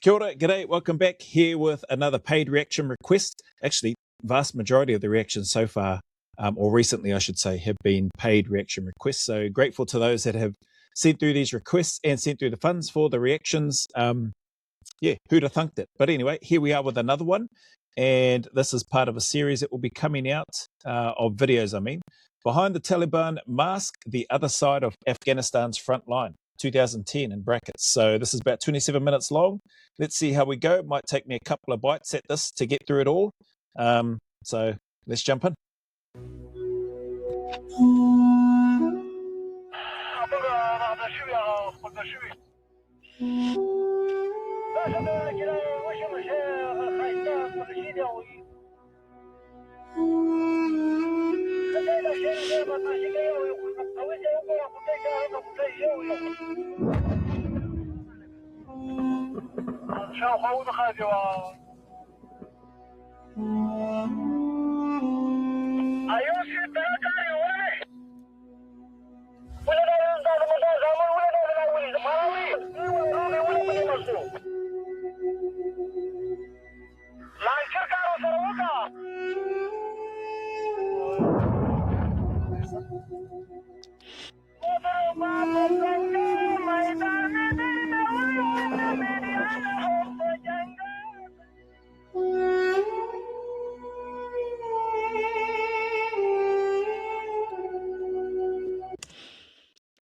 Kia ora, g'day, welcome back here with another paid reaction request. Actually, vast majority of the reactions so far, or recently I should say, have been paid reaction requests. So grateful to those that have sent through these requests and sent through the funds for the reactions. Yeah, who'd have thunked it? But anyway, here we are with another one. And this is part of a series that will be coming out of videos, Behind the Taliban Mask, the Other Side of Afghanistan's Front Line, 2010 in brackets. So this is about 27 minutes long. Let's see how we go. It might take me a couple of bites at this to get through it all. So let's jump in.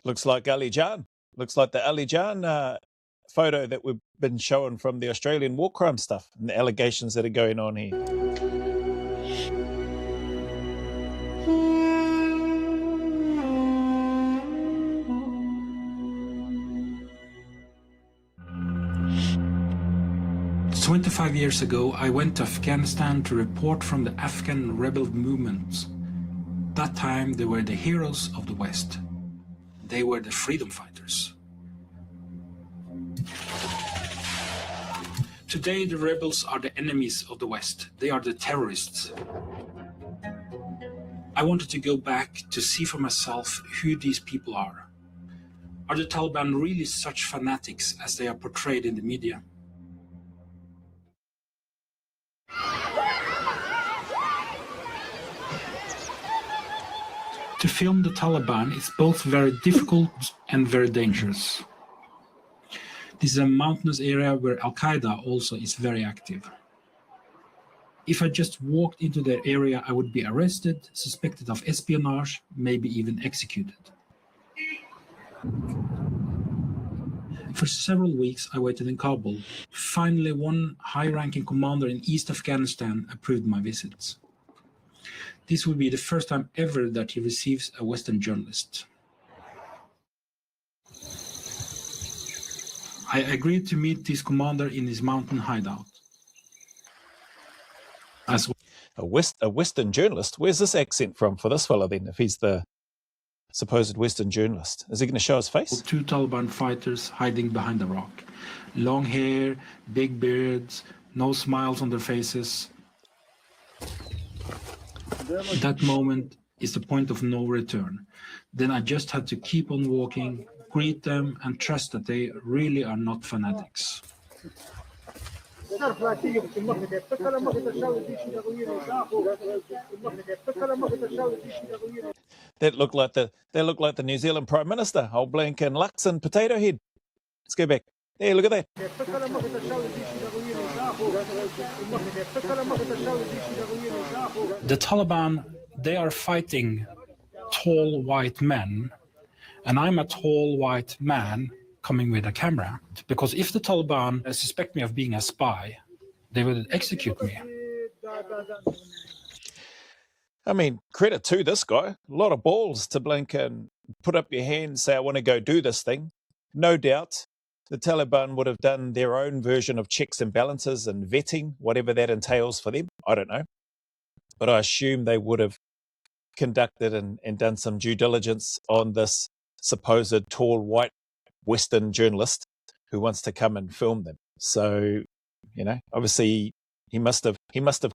Looks like Ali Jan. Looks like the Ali Jan photo that we've been showing from the Australian war crime stuff and the allegations that are going on here. "25 years ago, I went to Afghanistan to report from the Afghan rebel movements. That time, they were the heroes of the West. They were the freedom fighters. Today, the rebels are the enemies of the West. They are the terrorists. I wanted to go back to see for myself who these people are. Are the Taliban really such fanatics as they are portrayed in the media? To film the Taliban is both very difficult and very dangerous. This is a mountainous area where Al-Qaeda also is very active. If I just walked into their area, I would be arrested, suspected of espionage, maybe even executed. For several weeks, I waited in Kabul. Finally, one high-ranking commander in East Afghanistan approved my visits. This will be the first time ever that he receives a Western journalist. I agreed to meet this commander in his mountain hideout. A Western journalist? Where's this accent from for this fella then, if he's the supposed Western journalist? Is he going to show his face? Two Taliban fighters hiding behind a rock. Long hair, big beards, no smiles on their faces. That moment is the point of no return. Then I just had to keep on walking, greet them, and trust that they really are not fanatics. They look like the New Zealand Prime Minister, old blinking Lux and Potato Head. Let's go back. There, look at that. The Taliban, they are fighting tall white men, and I'm a tall white man coming with a camera. Because if the Taliban suspect me of being a spy, they will execute me. I mean, credit to this guy. A lot of balls to blink and put up your hand and say, I want to go do this thing. No doubt the Taliban would have done their own version of checks and balances and vetting, whatever that entails for them. I don't know. But I assume they would have conducted and done some due diligence on this supposed tall white Western journalist who wants to come and film them. So, you know, obviously he must have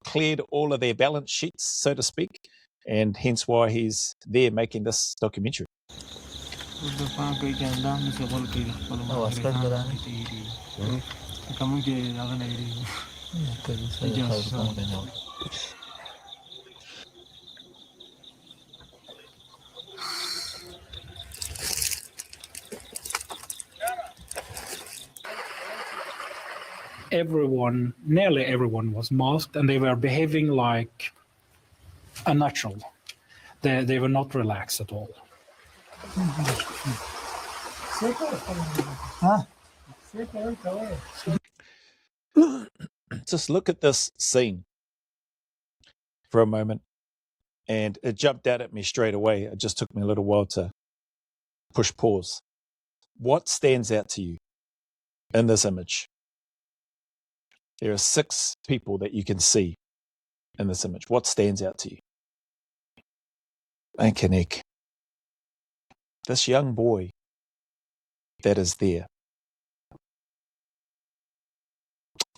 cleared all of their balance sheets, so to speak, and hence why he's there making this documentary. Everyone, nearly everyone, was masked, and they were behaving like unnatural. They were not relaxed at all. Just look at this scene for a moment, and it jumped out at me straight away. It just took me a little while to push pause. What stands out to you in this image? There are 6 people that you can see in this image. What stands out to you? Ankanik. This young boy that is there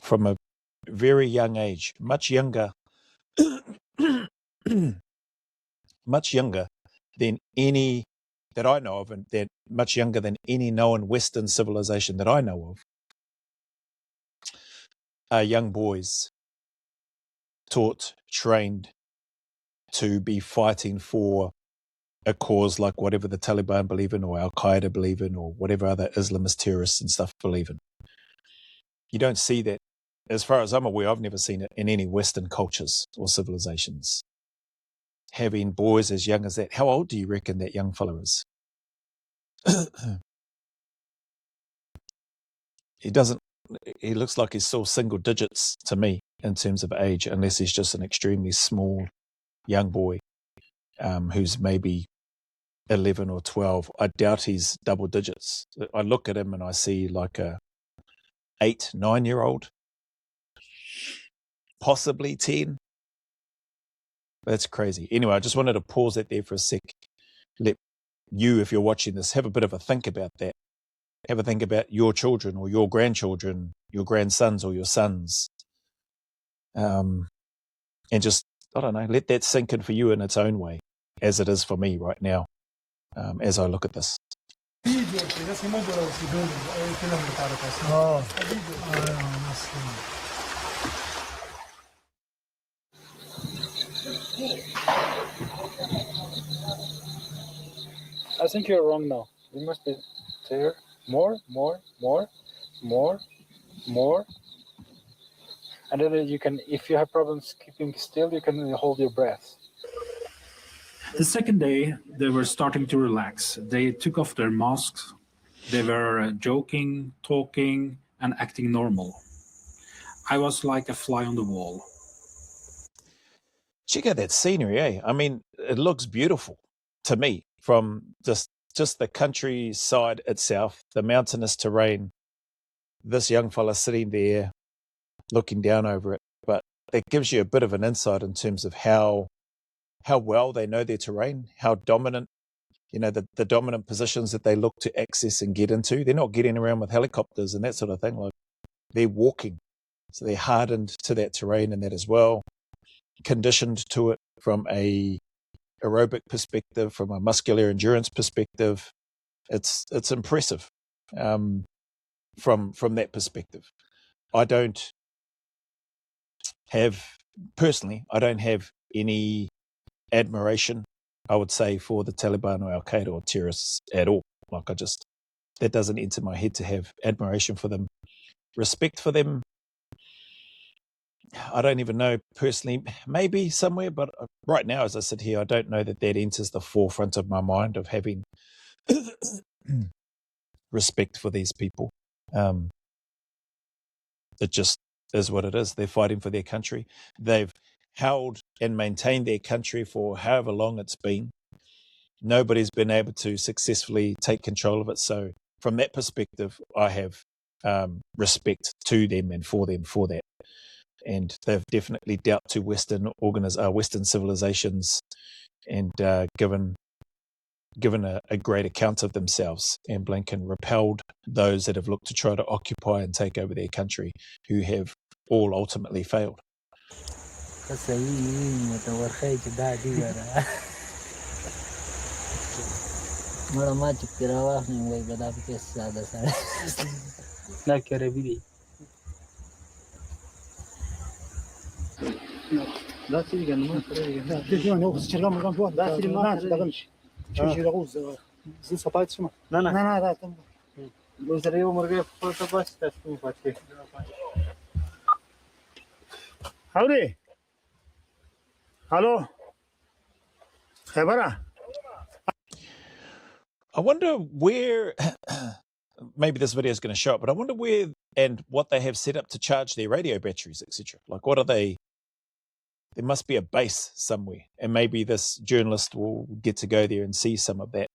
from a very young age, much younger, much younger than any that I know of, and that much younger than any known Western civilization that I know of, are young boys taught, trained to be fighting for a cause like whatever the Taliban believe in, or Al-Qaeda believe in, or whatever other Islamist terrorists and stuff believe in. You don't see that, as far as I'm aware. I've never seen it in any Western cultures or civilizations. Having boys as young as that. How old do you reckon that young fella is? He looks like he's still single digits to me in terms of age, unless he's just an extremely small young boy who's maybe 11 or 12. I doubt he's double digits. I look at him and I see like a 8, 9-year-old, possibly 10. That's crazy. Anyway, I just wanted to pause that there for a sec. Let you, if you're watching this, have a bit of a think about that. Have a think about your children or your grandchildren, your grandsons or your sons. And just, I don't know, let that sink in for you in its own way, as it is for me right now, as I look at this. I think you're wrong now. You must be there. More. And then you can, if you have problems keeping still, you can hold your breath. The second day, they were starting to relax. They took off their masks. They were joking, talking, and acting normal. I was like a fly on the wall. Check out that scenery, eh? I mean, it looks beautiful to me from just the countryside itself, the mountainous terrain, this young fella sitting there looking down over it. But it gives you a bit of an insight in terms of how well they know their terrain, how dominant, the dominant positions that they look to access and get into. They're not getting around with helicopters and that sort of thing. Like, they're walking. So they're hardened to that terrain and that as well, conditioned to it from a aerobic perspective, from a muscular endurance perspective. It's impressive from that perspective. I don't have any admiration, I would say, for the Taliban or Al-Qaeda or terrorists at all. Like, that doesn't enter my head to have admiration for them. Respect for them, I don't even know personally, maybe somewhere, but right now, as I sit here, I don't know that enters the forefront of my mind of having respect for these people. It just is what it is. They're fighting for their country. They've held and maintained their country for however long it's been. Nobody's been able to successfully take control of it. So from that perspective, I have respect to them and for them for that. And they've definitely dealt to Western civilizations and given a great account of themselves, and Blinken repelled those that have looked to try to occupy and take over their country, who have all ultimately failed. Howdy. Hello. Hebara. I wonder where, maybe this video is going to show up, but I wonder where and what they have set up to charge their radio batteries, etc. Like, what are they? There must be a base somewhere, and maybe this journalist will get to go there and see some of that.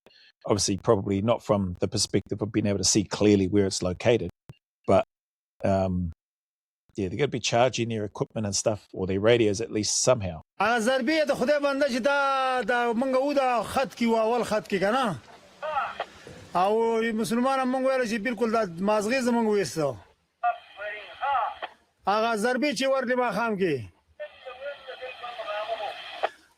Obviously, probably not from the perspective of being able to see clearly where it's located, but yeah, they're going to be charging their equipment and stuff, or their radios at least somehow. ضربيه د خدای بنده چې دا منګه و دا خط کې و اول خط کې کنه او مسلمانان مونږ ویل چې بالکل د مازغې زمونږ وېستو هغه ضربې چې ورلې ما خام کې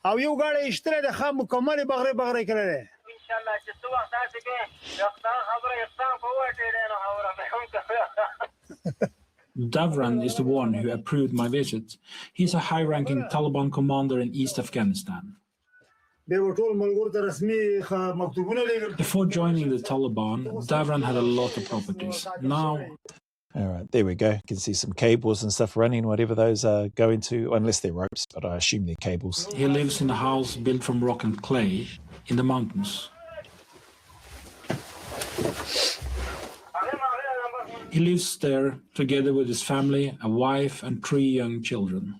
او یو غاړه اشتره د خام مکمل بغره بغره کړل ان شاء الله چې څو وخت تاسو کې یو خبره یو په وټه نه خبره Davran is the one who approved my visit. He's a high-ranking Taliban commander in East Afghanistan. Before joining the Taliban, Davran had a lot of properties. Now... All right, there we go. You can see some cables and stuff running, whatever those are going to, unless they're ropes, but I assume they're cables. He lives in a house built from rock and clay in the mountains. He lives there together with his family, a wife, and 3 young children.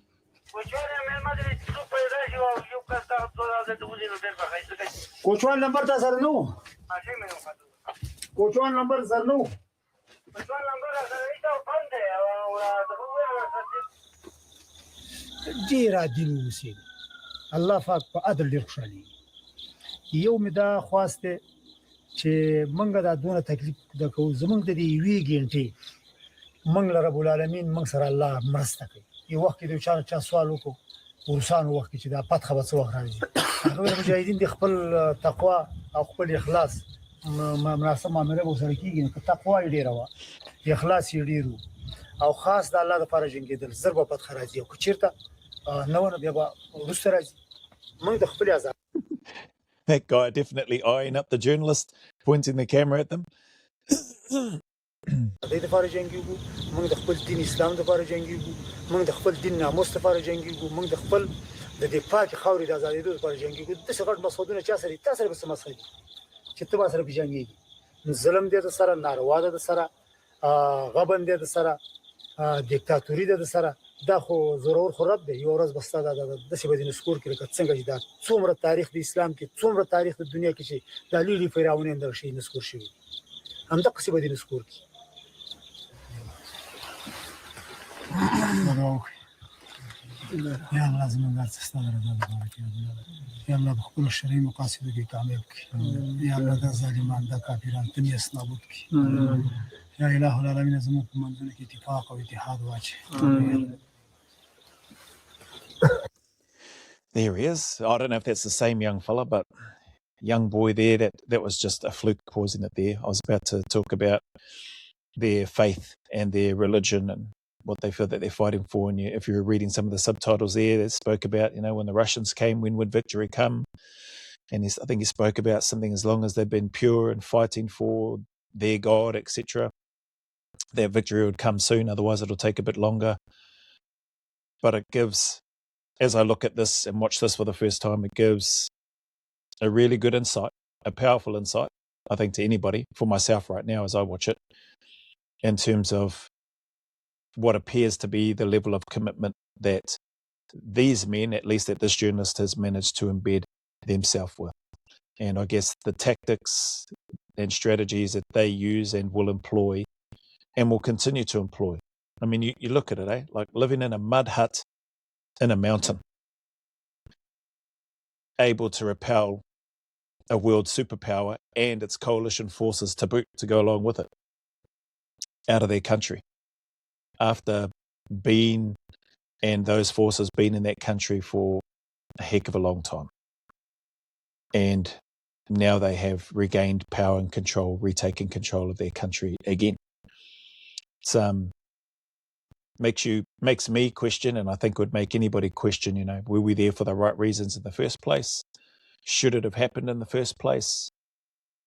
Kochwan number ta sir no. Kochwan number sir no. ډیر عادل وسی الله پاک په عدل ډیر خوشالي یو مدا خواسته چې منګه دا دونه تکلیف د کو زمونږ د وی ګنټي منګ له رب العالمین منګ سره الله مرسته کوي یو وخت کې د چا سوال وکړو ورسان وخت چې دا پات خبر څو وخت راځي هغه مجاهدین د خپل تقوا او خپل اخلاص مناسب معاملې وسره کیږي که تقوا یې ډیره وا اخلاص یې ډیرو او خاص د الله لپاره جنګیدل ضربه پات خراجي او چیرته نو بیا ورسره راځي موږ د خپل آزاد That guy definitely eyeing up the journalist, pointing the camera at them. د لپاره جنګیږو موږ د خپل دین اسلام لپاره جنګیږو موږ د خپل دین ناموس لپاره جنګیږو موږ د خپل د دفاع خاورې د ازادۍ لپاره جنګیږو د څه غټ مسعودونه چا سره تاسو به مسئله چې تبا سره بجنګیږي ظلم دې د سره ناروا ده د سره غبن دې د سره دیکتاتوري ده د سره دا خو ضرور خراب دی یو ورځ بستا دا د څه بدین سکور کې لکه څنګه چې دا څومره تاریخ د اسلام کې څومره تاریخ د دنیا کې چې د لیلی فرعون اندر شي نسکور شي هم د څه بدین سکور کې یا الله زموږ د ستاسو راځي یا الله خپل شرعي مقاصد کې کامیاب کړي یا الله د ظالمان د کافرانو تنیس نابود کړي یا اله العالمین زموږ په منځونو کې اتفاق او اتحاد واچي There he is. I don't know if that's the same young fella, but young boy there, that was just a fluke pausing it there. I was about to talk about their faith and their religion and what they feel that they're fighting for. And if you were reading some of the subtitles there, that spoke about, when the Russians came, when would victory come? And I think he spoke about something as long as they've been pure and fighting for their God, etc., that victory would come soon. Otherwise, it'll take a bit longer. But it gives, as I look at this and watch this for the first time, it gives a really good insight, a powerful insight, I think, to anybody, for myself right now as I watch it, in terms of what appears to be the level of commitment that these men, at least that this journalist, has managed to embed themselves with. And I guess the tactics and strategies that they use and will employ and will continue to employ. I mean, you look at it, like living in a mud hut in a mountain, able to repel a world superpower and its coalition forces to boot, to go along with it, out of their country, after being, and those forces been in that country for a heck of a long time. And now they have regained power and control, retaken control of their country again. It's makes me question, and I think would make anybody question, were we there for the right reasons in the first place? Should it have happened in the first place?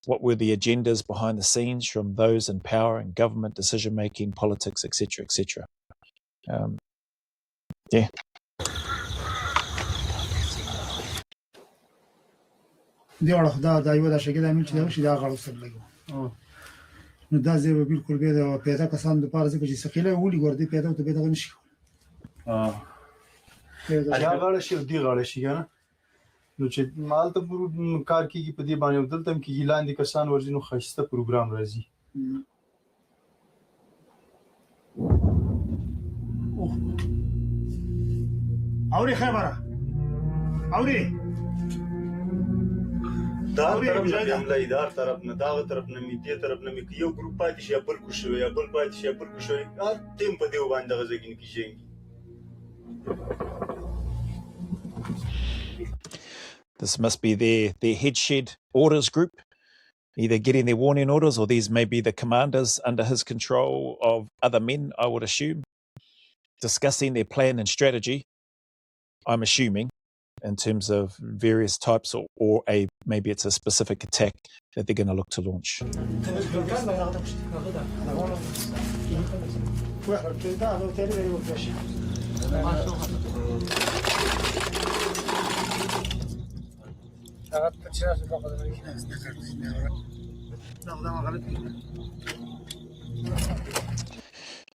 What were the agendas behind the scenes from those in power and government decision-making, politics, etc., etc.? Yeah. دی اړه دا یو د شګې د امین چې دا شي دا غړو سره لګو نو دا زه به بالکل به د پیدا کسان د پاره ځکه چې ثقيله ولي ګور دی پیدا ته پیدا نشي دا غړ شي دی غړ شي کنه نو چې مال ته کار کیږي په دې باندې دلته هم کې لاندې کسان ورځي نو خسته پروګرام راځي اوري خبره اوري دا طرف نه حمله‌دار طرف نه دا طرف نه میته طرف نه میته یو ګروپ پاتې شي بل کو شوی یا بل پاتې شي بل کو شوی تیم په دې باندې غزګین کیږي. This must be their headshed orders group, either getting their warning orders, or these may be the commanders under his control of other men, I would assume, discussing their plan and strategy, I'm assuming, in terms of various types or maybe it's a specific attack that they're going to look to launch.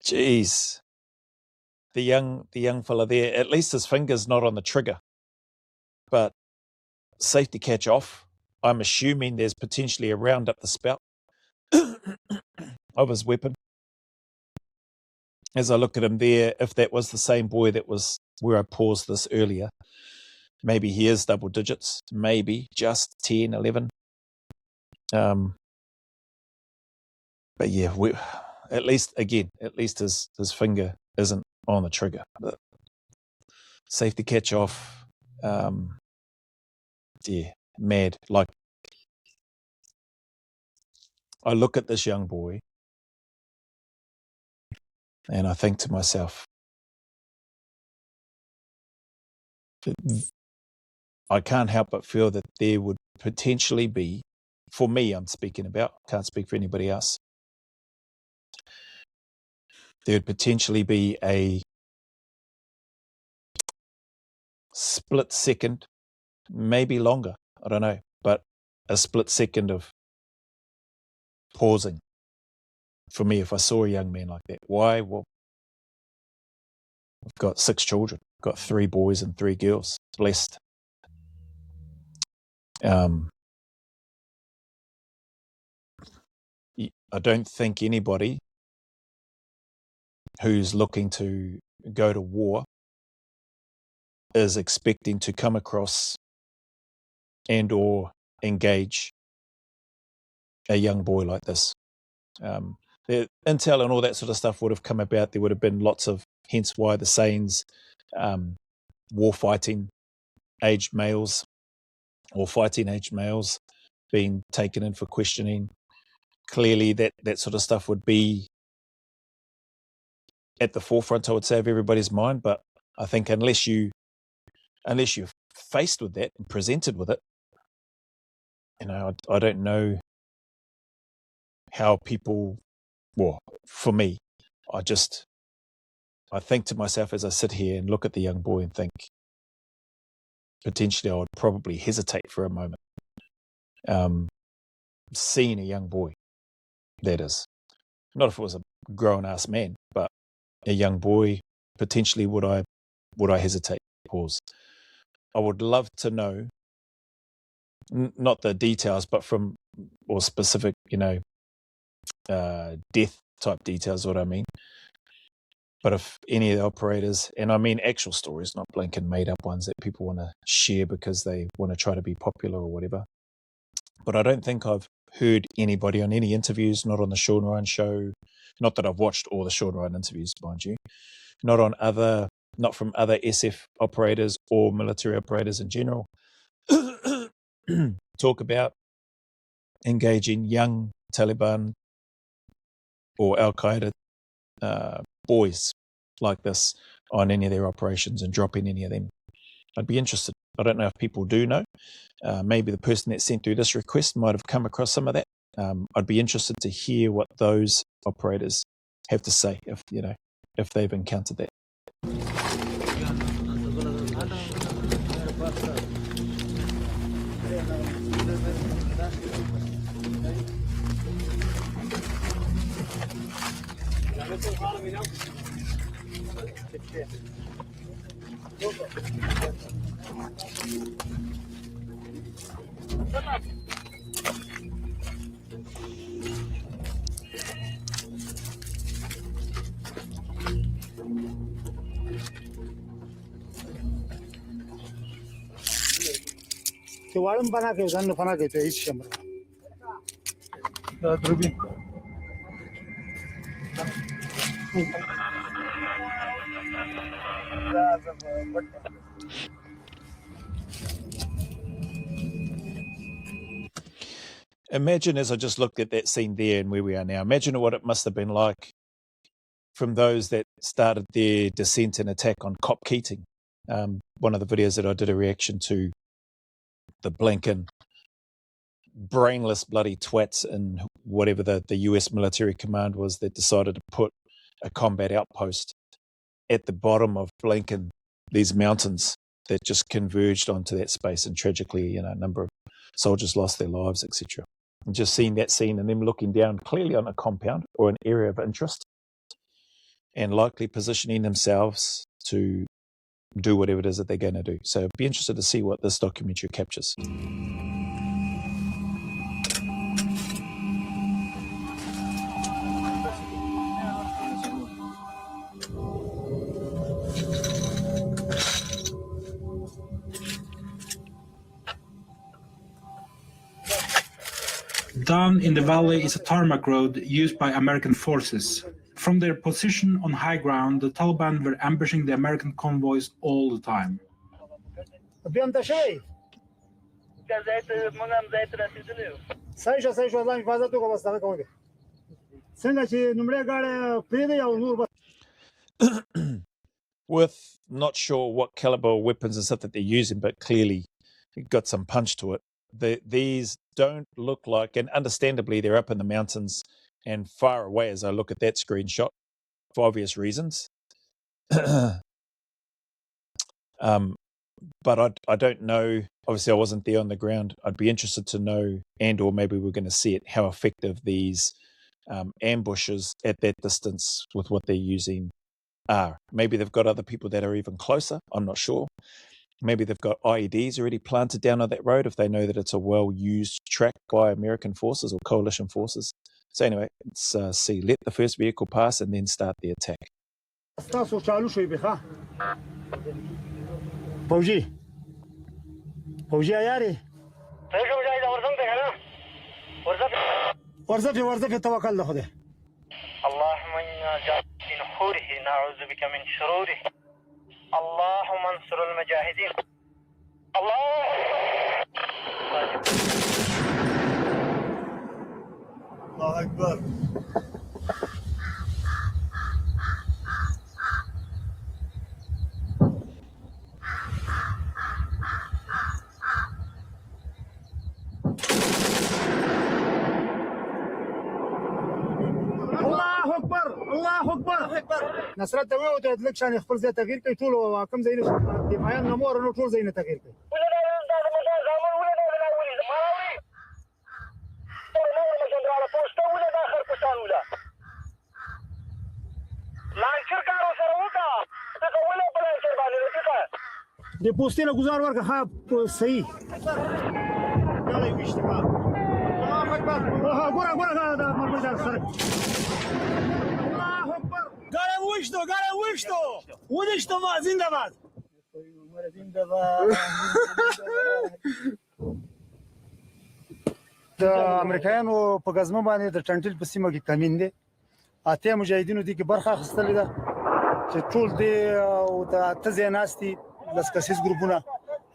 Jeez, the young fella there, at least his finger's not on the trigger, but safety catch off. I'm assuming there's potentially a round up the spout of his weapon. As I look at him there, if that was the same boy that was where I paused this earlier, maybe he is double digits, maybe just 10, 11. But yeah, at least his finger isn't on the trigger. But safety catch off, yeah, mad. Like, I look at this young boy and I think to myself, I can't help but feel that there would potentially be, for me I'm speaking about, can't speak for anybody else, there would potentially be a split second, maybe longer, I don't know, but a split second of pausing for me if I saw a young man like that. Why? Well, I've got 6 children, I've got 3 boys and 3 girls, blessed. I don't think anybody who's looking to go to war is expecting to come across and or engage a young boy like this. The intel and all that sort of stuff would have come about. There would have been lots of, hence why the sayings, war fighting aged males or fighting aged males being taken in for questioning. Clearly that sort of stuff would be at the forefront, I would say, of everybody's mind. But I think unless you're faced with that and presented with it, I don't know how people, well, for me, I think to myself as I sit here and look at the young boy and think, potentially I would probably hesitate for a moment. Seeing a young boy, that is. Not if it was a grown-ass man, but a young boy, potentially would I hesitate, pause. I would love to know, not the details, but from, or specific, death type details, what I mean. But if any of the operators, and I mean actual stories, not blanket made up ones that people want to share because they want to try to be popular or whatever. But I don't think I've heard anybody on any interviews, not on the Sean Ryan show, not that I've watched all the Sean Ryan interviews, mind you, not from other SF operators or military operators in general, talk about engaging young Taliban or Al-Qaeda boys like this on any of their operations and dropping any of them. I'd be interested. I don't know if people do know. Maybe the person that sent through this request might have come across some of that. I'd be interested to hear what those operators have to say if they've encountered that. چې واړم بنا کې ځان نه فنا کې ته هیڅ شمه دا دروبین Imagine, as I just looked at that scene there and where we are now, imagine what it must have been like from those that started their descent and attack on Cop Keating. One of the videos that I did a reaction to, the blinking, brainless bloody twats in whatever the US military command was that decided to put a combat outpost at the bottom of blinking these mountains that just converged onto that space, and tragically, a number of soldiers lost their lives, etc. And just seeing that scene and them looking down clearly on a compound or an area of interest and likely positioning themselves to do whatever it is that they're going to do. So I'd be interested to see what this documentary captures. Down in the valley is a tarmac road used by American forces. From their position on high ground, the Taliban were ambushing the American convoys all the time. With not sure what caliber weapons and stuff that they're using, but clearly it got some punch to it. These don't look like, and understandably they're up in the mountains and far away as I look at that screenshot for obvious reasons. But I don't know. Obviously, I wasn't there on the ground. I'd be interested to know, and or maybe we're going to see it, how effective these ambushes at that distance with what they're using are. Maybe they've got other people that are even closer. I'm not sure. Maybe they've got IEDs already planted down on that road if they know that it's a well-used track by American forces or coalition forces. So anyway, let's see. Let the first vehicle pass and then start the attack. اللهم انصر المجاهدين الله أكبر الله اکبر نصرت ته وو ته لک شان خپل ځای تغییر کوي ټول کم ځای نه دفاعیان نمور نو ټول ځای نه تغییر کوي د پوسټینه گزار ورکه ها صحیح غاړي وشته الله اکبر ګوره دا مرمجار سره Gara wishto. Udishto ma zindabad. د امریکایانو په غزمه باندې د ټنټل په سیمه کې کمین دي اته مجاهدینو دي کې برخه اخیستلې ده چې ټول دي او د تزیناستي لسکسیس ګروپونه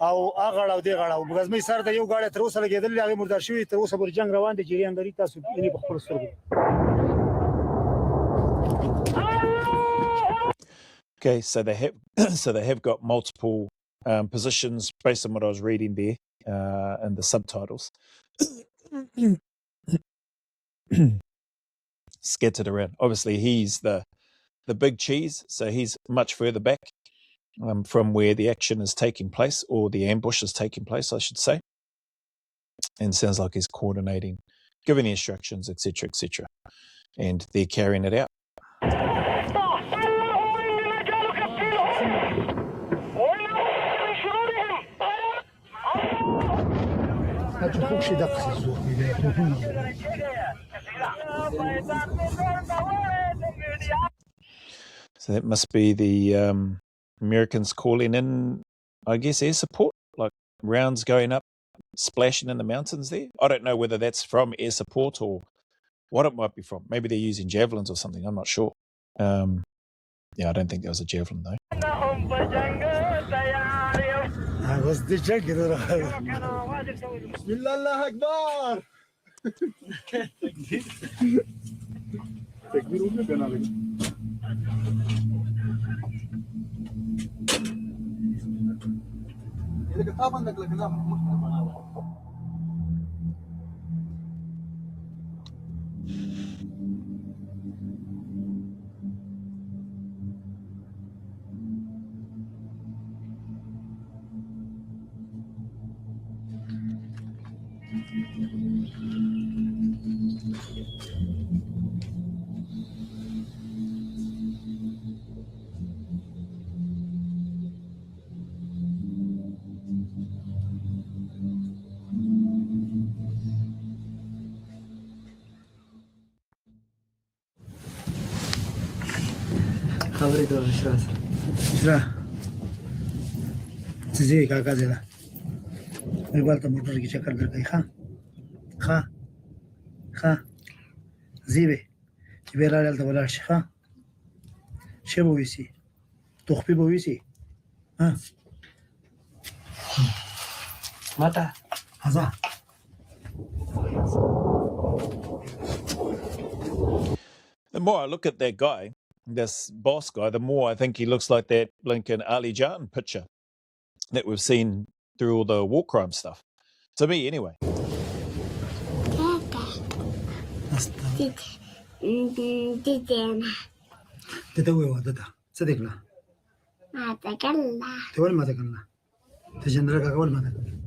او هغه او دی غړاو غزمه سره د یو غاړه تر اوسه لګیدل هغه مردار شوی تر اوسه پر جنگ روان دي جریان لري تاسو یې په خپل سترګو Okay, so they have so they have got multiple positions based on what I was reading there in the subtitles. Scattered around. Obviously, he's the big cheese, so he's much further back from where the action is taking place, or the ambush is taking place, I should say. And sounds like he's coordinating, giving the instructions, etc., etc. And they're carrying it out. So that must be the Americans calling in, I guess, air support, like rounds going up, splashing in the mountains there. I don't know whether that's from air support or what it might be from. Maybe they're using javelins or something. I'm not sure. Yeah, I don't think there was a javelin though. زي كاكا زيلا يقول تمر كي شكر دركاي خا زيبه تبيرا لال تبلاش خا شبو ويسي تخبي بويسي ها متى هذا The more I look at that guy, this boss guy, the more I think he looks like that Lincoln Ali Jartan picture that we've seen through all the war crime stuff. To me, anyway. تتوي ودتا صدقنا ما تكلم تقول ما تكلنا تجندرك أول ما تكلنا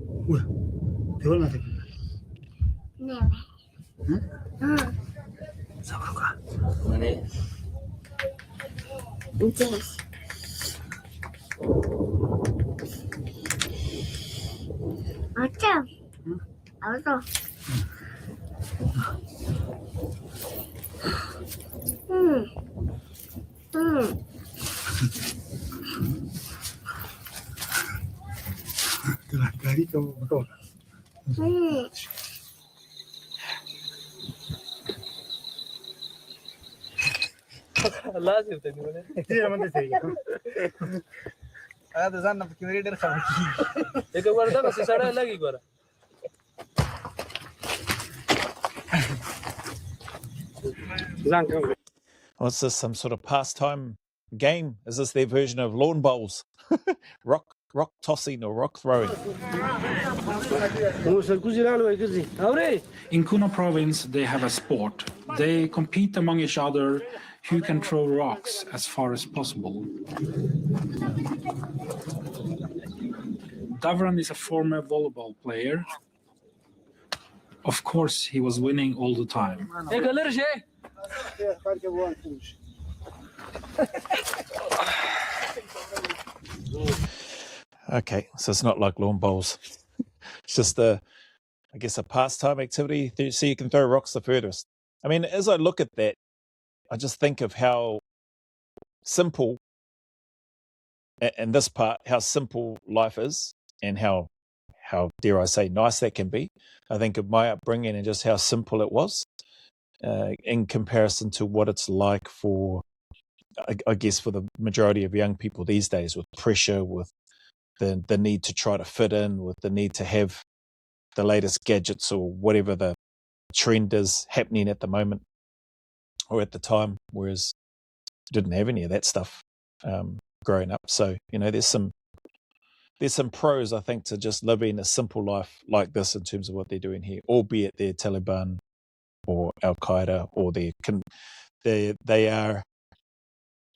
تقول ما تكلنا نعم صبرك جيش أوتو ترى كاري كم بكون لازم تقول كثير من تسوي هذا زان في كبير خلص एक बार तक सिसाड़ा लगी एक बार What's this, some sort of pastime game? Is this their version of lawn bowls? rock tossing or rock throwing? In Kuno province, they have a sport. They compete among each other who can throw rocks as far as possible. Davran is a former volleyball player. Of course, he was winning all the time. Okay, so it's not like lawn bowls. It's just I guess a pastime activity, so you can throw rocks the furthest. I mean, as I look at that, I just think of how simple, in this part, how simple life is, and how dare I say nice that can be. I think of my upbringing and just how simple it was in comparison to what it's like for, I guess, for the majority of young people these days, with pressure, with the need to try to fit in, with the need to have the latest gadgets or whatever the trend is happening at the moment or at the time, whereas you didn't have any of that stuff growing up. So, there's some pros, I think, to just living a simple life like this in terms of what they're doing here, albeit they're Taliban or Al Qaeda, or they are.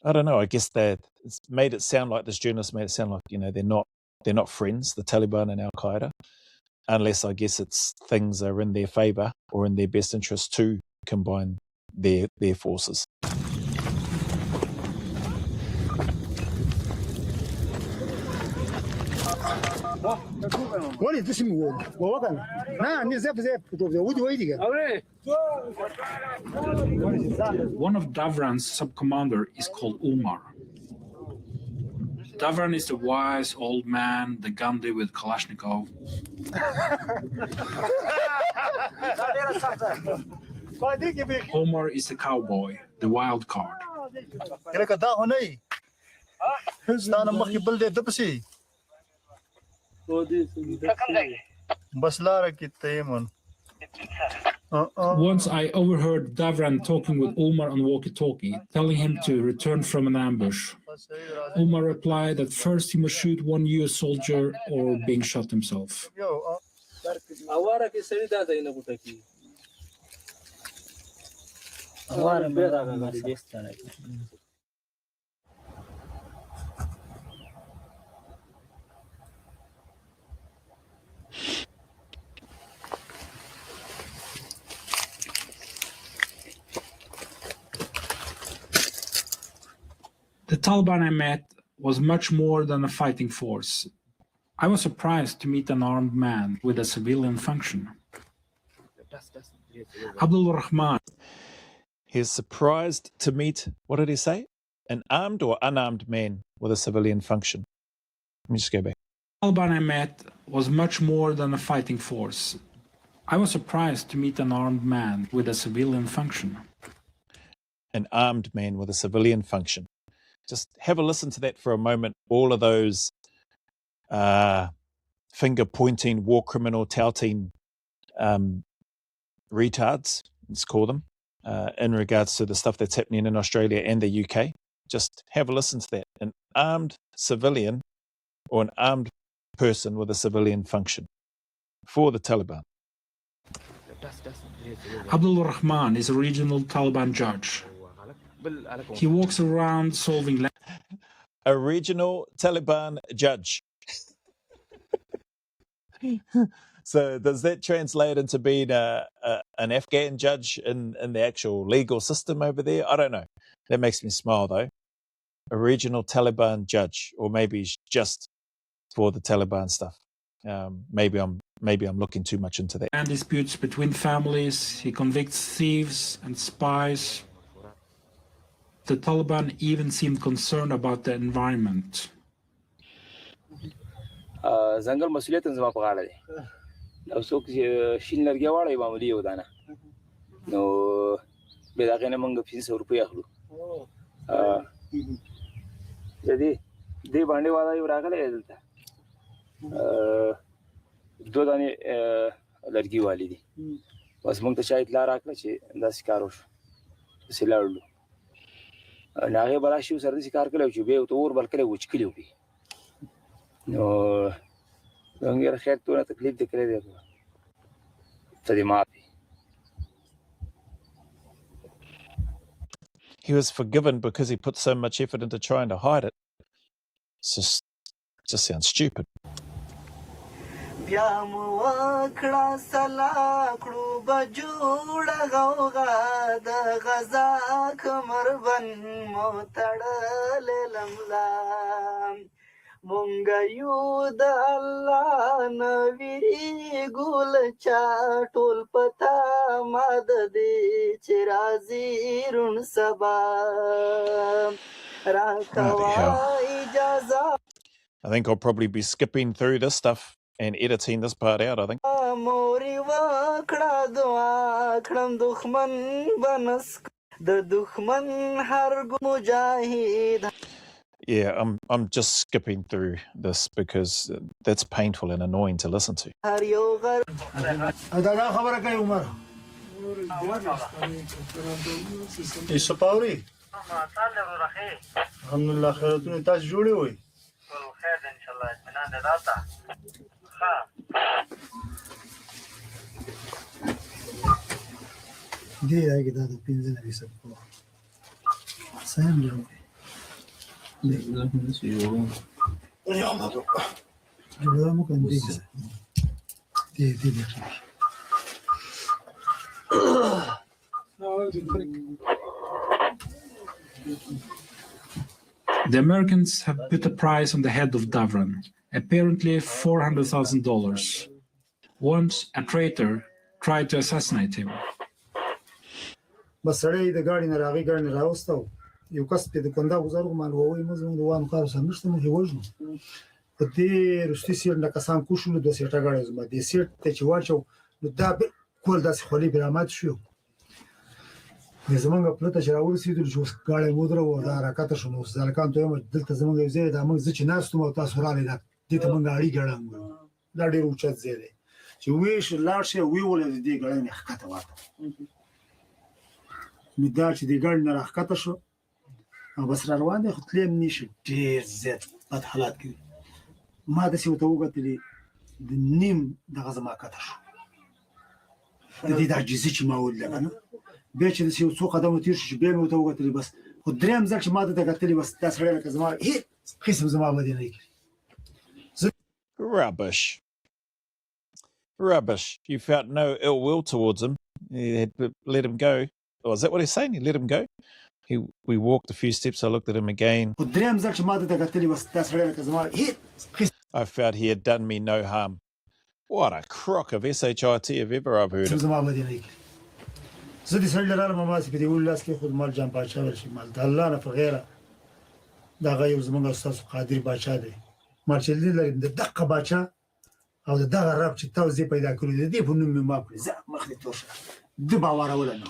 I don't know. I guess it's made it sound like, this journalist made it sound like, they're not friends, the Taliban and Al Qaeda, unless I guess it's things are in their favor or in their best interest to combine their forces. One of Davran's sub-commander is called Umar. Davran is the wise old man, the Gandhi with Kalashnikov. Omar is the cowboy, the wild card. Once I overheard Davran talking with Umar on walkie-talkie, telling him to return from an ambush. Umar replied that first he must shoot one US soldier or being shot himself. The Taliban I met was much more than a fighting force. I was surprised to meet an armed man with a civilian function. Abdul Rahman. He's surprised to meet, what did he say? An armed or unarmed man with a civilian function. Let me just go back. The Taliban I met was much more than a fighting force. I was surprised to meet an armed man with a civilian function. An armed man with a civilian function. Just have a listen to that for a moment. All of those finger-pointing, war criminal, touting retards, let's call them, in regards to the stuff that's happening in Australia and the UK. Just have a listen to that. An armed civilian or an armed person with a civilian function for the Taliban. Abdul Rahman is a regional Taliban judge. He walks around solving... A regional Taliban judge. So does that translate into being an Afghan judge in the actual legal system over there? I don't know. That makes me smile, though. A regional Taliban judge, or maybe he's just for the Taliban stuff. Maybe I'm looking too much into that. And disputes between families. He convicts thieves and spies. The Taliban even seemed concerned about the environment. زنګل مسؤلیت زما په غاړه دی. او څوک شین لرګي واړی معمولی یو دانه. نو به دا غنه موږ 500 روپۍ اخلو. دې باندې والا یو راغلی دلته. دوه دانې لرګي والی دي. بس موږ ته چا اطلاع راکړه چې داسې کار وشو. پسې لاړلو. ناغه براشي سره دې کار کړو چې به تو اور بل کړو چې کلیو به نو څنګه خیر ته تکلیف دې کړې ده ته دې معافي. He was forgiven because he put so much effort into trying to hide it. It just sounds stupid. بیا مو وکړه سلا کړو بجوړه غوغا د غزا کمربن مو تړلې لملا مونږ یو د الله نوی ګل چا ټول پتا ماد دې چې راځي رون سبا راکوا اجازه. I think I'll probably be skipping through this stuff and editing this part out, I think. Yeah, I'm just skipping through this because that's painful and annoying to listen to. الحمدلله خیرتونه تاسو جوړې وئ خیر دی انشاءالله اطمینان دی راته ښه دې راګه دا د 15 سب کو سم جوړ دې جوړه مو کوم دې The Americans have put a price on the head of Davran, apparently $400,000. Once a traitor tried to assassinate him. بس سړی د ګاډي نه راغی ګاډي نه راوستو یو کس په دکاندا گزارو مال ووي مزمن دوه کار سم نشته مخې وژنو په دې رښتې سیر نه کسان کوشلو د سیټه ګاډي زما دې سیټ ته چې واچو نو دا کول داسې خولي برامات شو زمونږ په لته راول سیدل چې ګاډي مودره و دا حرکت شنو ځلکان ته دلته زمونږ یو ځای د موږ چې ناستو مو تاسو را لیدا دې ته مونږ اړي ګړم دا ډیر اوچت ځای دی چې ویش لاړ شي وی ولې دې ګاډي نه حقته واته مدا چې د ګاډي نه راخته شو او بس روان دي خو تلم نشي ډیر زیات بد حالات کې ما د سیو ته وګتلې د نیم د غزما کته شو د دې د عجزي چې ما ول لګنه به چې د سیو څو قدمه تیر شي به مو ته وګتلې بس خو دریم ځل چې ما د کتلې بس تاسو لري که زما قسم زما باندې نه Rubbish. Rubbish. You felt no ill will towards him. You had let him go. Oh, is that what he's saying? He let him go? We walked a few steps. I looked at him again. I felt he had done me no harm. What a crock of SHIT if ever I've heard of. او دغه رب چې تاسو پیدا کړی دی په نوم ما کړی زه مخې توشه د باور ولنه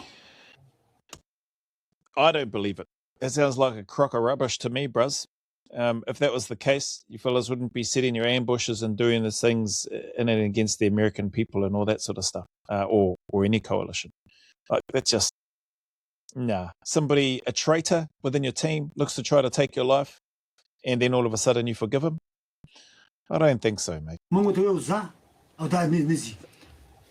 I don't believe it. That sounds like a crock of rubbish to me, bruz. If that was the case, you fellas wouldn't be setting your ambushes and doing these things in and against the American people and all that sort of stuff, or any coalition. Like, that's just, nah. Somebody, a traitor within your team, looks to try to take your life, and then all of a sudden you forgive him? I don't think so, mate.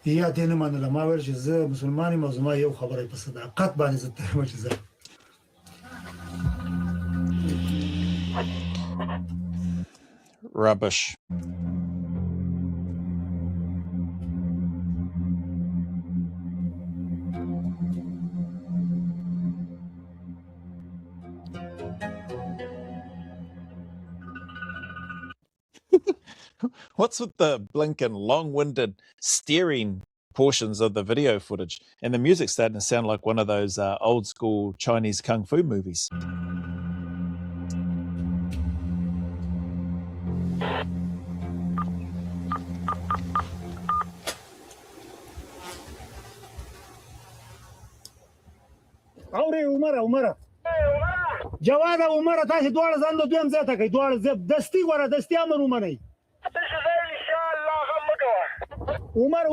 یا دې نه منله ما ویل چې زه مسلمان یم او زما یو خبره په صداقت باندې زه ترمه چې زه Rubbish. What's with the blinking, long-winded, staring portions of the video footage? And the music's starting to sound like one of those old-school Chinese kung fu movies. اوري عمره جواد عمره تاسو دواړه ځان له دویم ځای ته کوي دواړه دستی وره دستی امر ومنئ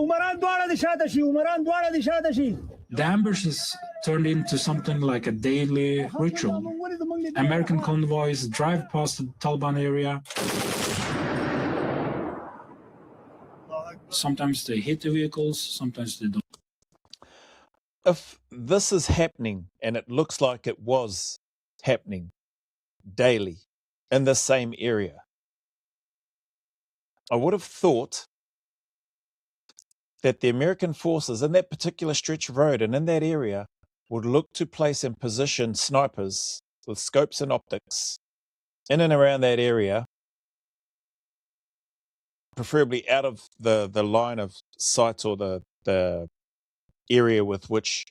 عمران دواړه د شاته شي عمران دواړه د شاته شي. The ambushes turned into something like a daily ritual. American convoys drive past the Taliban area. Sometimes they hit the vehicles, sometimes they don't. If this is happening, and it looks like it was happening daily in the same area, I would have thought that the American forces in that particular stretch of road and in that area would look to place and position snipers with scopes and optics in and around that area, preferably out of the line of sight or the area with which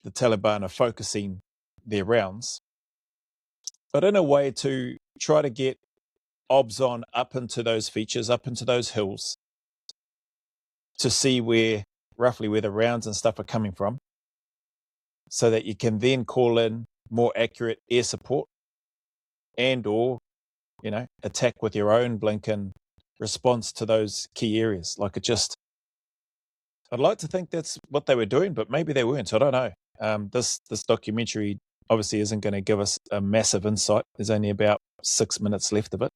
the Taliban are focusing their rounds, but in a way to try to get obs on up into those features, up into those hills, to see roughly where the rounds and stuff are coming from, so that you can then call in more accurate air support and or, attack with your own blinking response to those key areas. I'd like to think that's what they were doing, but maybe they weren't. I don't know. This documentary obviously isn't going to give us a massive insight. There's only about 6 minutes left of it.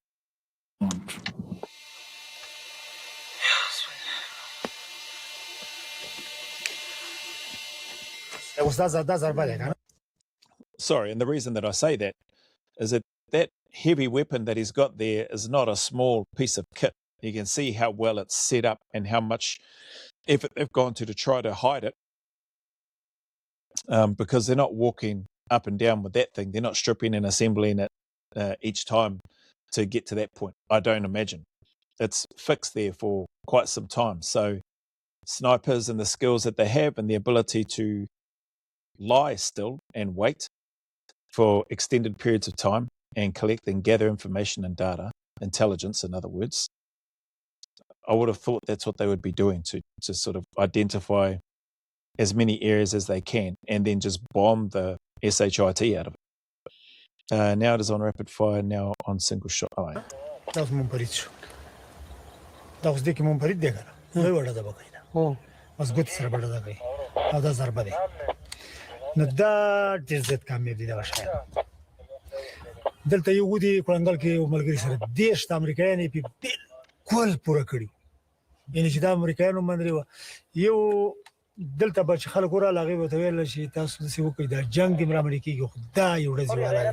Sorry, and the reason that I say that is that that heavy weapon that he's got there is not a small piece of kit. You can see how well it's set up and how much effort they've gone to try to hide it, because they're not walking up and down with that thing. They're not stripping and assembling it each time to get to that point. I don't imagine. It's fixed there for quite some time. So snipers and the skills that they have and the ability to lie still and wait for extended periods of time and collect and gather information and data, intelligence in other words, I would have thought that's what they would be doing to sort of identify as many areas as they can and then just bomb the SHIT out of it. Now it is on rapid fire, now on single shot. Oh, yeah. دلته یو ودی کړنګل کې یو ملګری سره دیش د امریکایانو په بالکل پوره کړی یعنی چې د امریکایانو منځري یو دلته بچ خلک ورا لغې وته ویل شي تاسو څه وکړئ دا جنگ د امریکای کې خدا یو ورځ ولاله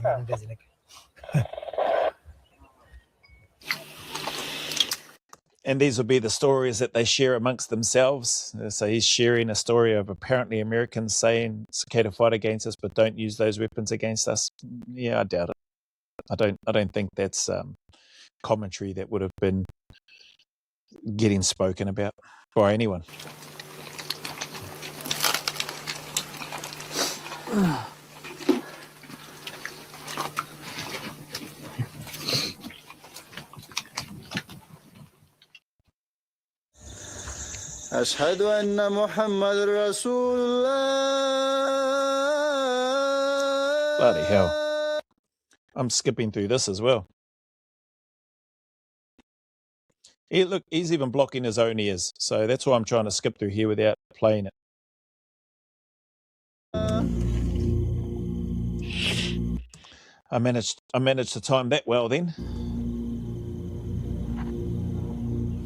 And these will be the stories that they share amongst themselves. So he's sharing a story of apparently Americans saying it's okay to fight against us, but don't use those weapons against us. Yeah, I doubt it. I don't think that's commentary that would have been getting spoken about by anyone. أشهد أن محمد رسول الله. Bloody hell. I'm skipping through this as well. Look, he's even blocking his own ears. So that's why I'm trying to skip through here without playing it. I managed to time that well then.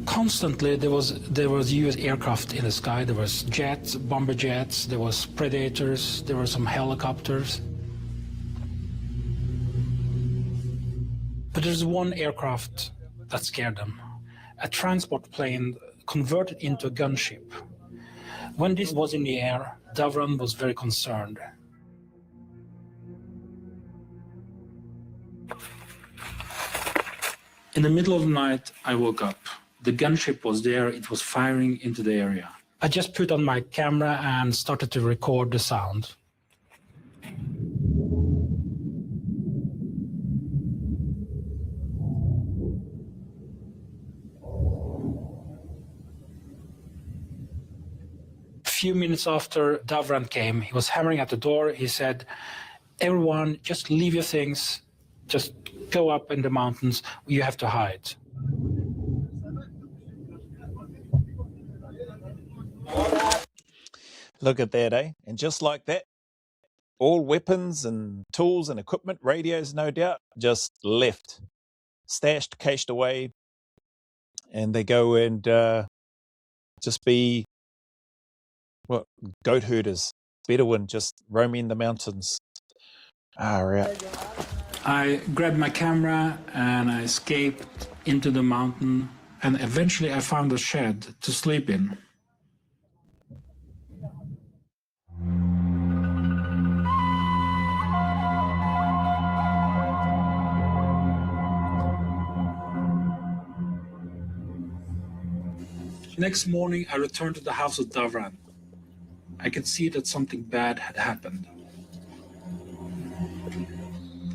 Constantly there was US aircraft in the sky. There was jets, bomber jets, there was Predators, there were some helicopters. But there's one aircraft that scared them. A transport plane converted into a gunship. When this was in the air, Davran was very concerned. In the middle of the night, I woke up. The gunship was there, it was firing into the area. I just put on my camera and started to record the sound. A few minutes after Davran came, he was hammering at the door. He said, "Everyone, just leave your things. Just go up in the mountains. You have to hide." Look at that, eh? And just like that, all weapons and tools and equipment, radios, no doubt, just left, stashed, cached away, and they go and just be, what, goat herders, Bedouin, just roaming the mountains. Right. I grabbed my camera and I escaped into the mountain, and eventually I found a shed to sleep in. Next morning, I returned to the house of Davran. I could see that something bad had happened.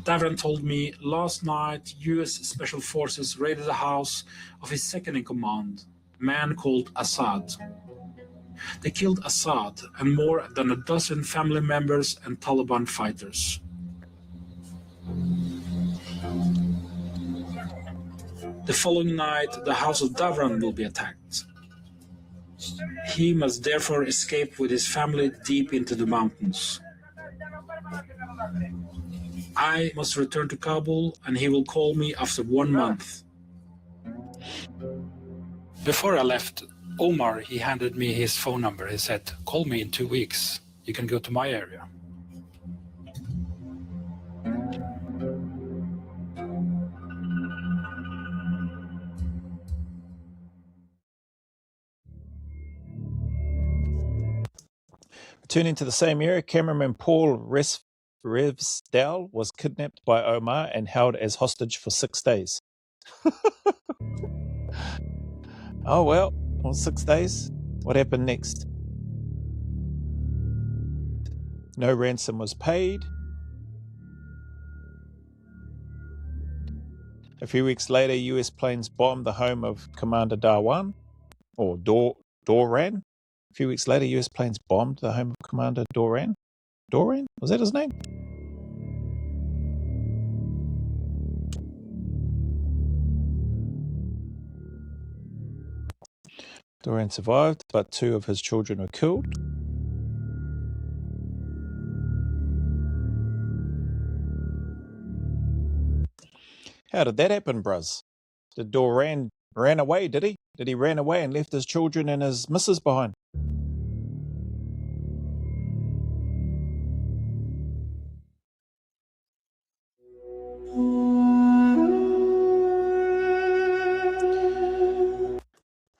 Davran told me last night US Special Forces raided the house of his second-in-command, a man called Assad. They killed Assad and more than a dozen family members and Taliban fighters. The following night, the house of Davran will be attacked. He must therefore escape with his family deep into the mountains. I must return to Kabul and he will call me after 1 month. Before I left, Omar, he handed me his phone number. He said, call me in 2 weeks. You can go to my area. Returning to the same area, cameraman Paul Revsdale was kidnapped by Omar and held as hostage for 6 days. Oh, well, 6 days. What happened next? No ransom was paid. A few weeks later, US planes bombed the home of Commander Doran. A few weeks later, US planes bombed the home of Commander Doran. Doran? Was that his name? Doran survived, but 2 of his children were killed. How did that happen, bruz? Did Doran ran away, did he? Did he ran away and left his children and his missus behind?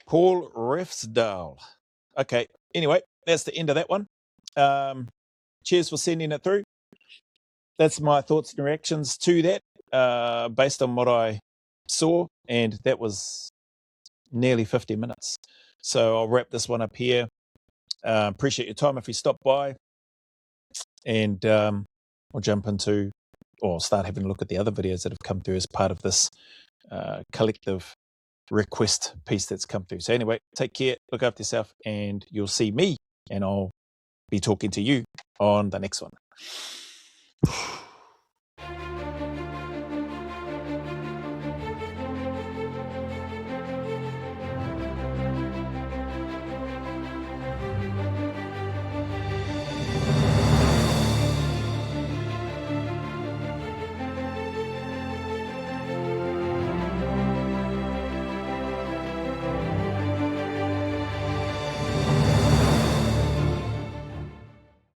Paul Refsdale. Okay, anyway, that's the end of that one. Cheers for sending it through. That's my thoughts and reactions to that, based on what I saw, and that was nearly 50 minutes. So I'll wrap this one up here. Appreciate your time if you stopped by, and we'll jump into, or start having a look at the other videos that have come through as part of this collective request piece that's come through. So anyway, take care, look after yourself, and you'll see me, and I'll be talking to you on the next one.